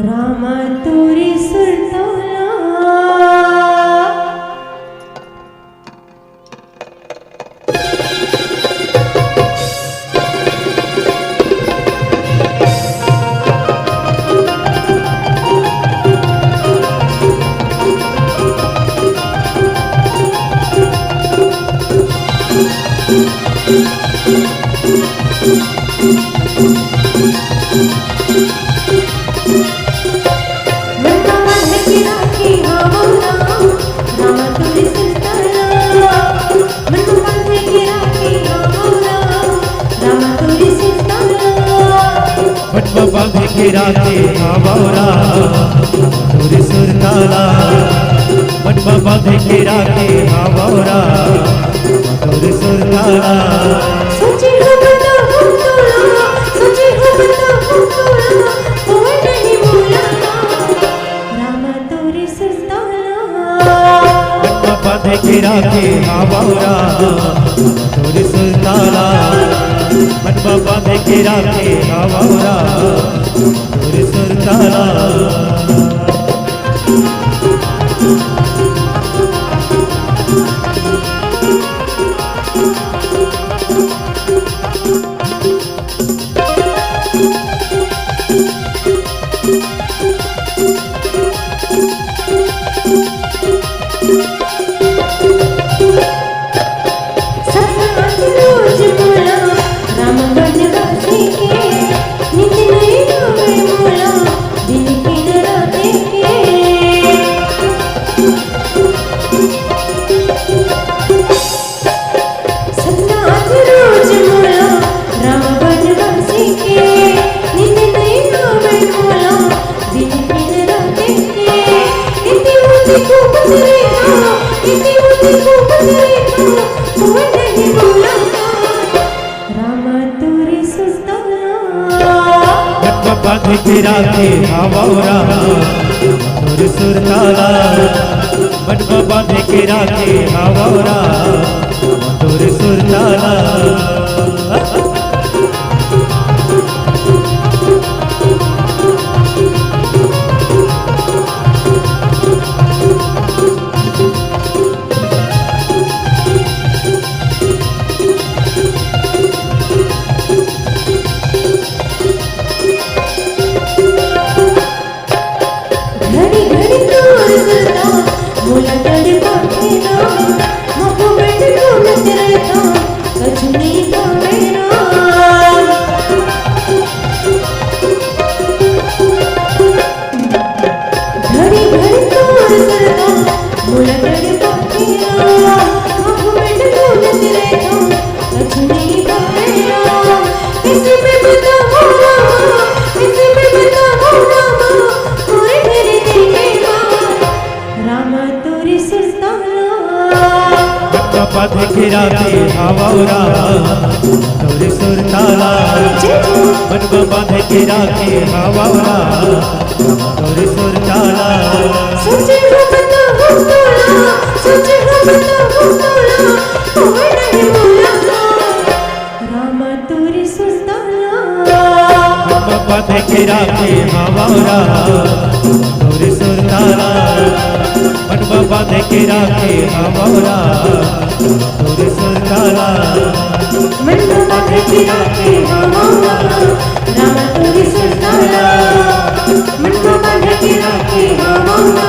रामा तुरी सुरताला बांधे के राखे आवारा तुरी सुरताला मनवा बांधे के राखे आवारा तुरी सुरताला सोची हो बता हो तोला सोची हो बता हो तोला कोई नहीं बोला रामा तुरी सुरताला मनवा बांधे के राखे आवारा तुरी सुरताला मनवा बांधे के राखे आवारा तुरी सुरताला बांधे के राखे आवारा तुरी सुरताला मनवा बांधे के राखे आवारा तुरी सुरताला बांधे के राखे आवारा तुरी सुरताला मनवा बांधे के राखे आवारा तुरी सुरताला सोची हो बता हो तोला सोची हो बता हो तोला कोई नहीं बोला रामा तुरी सुरताला मनवा बांधे के राखे आवारा तुरी सुरताला मनवा बांधे के राखे आवारा तुरी सुरताला मनवा बांधे के राखे आवारा रामा तुरी सुरताला मनवा बांधे के राखे आवारा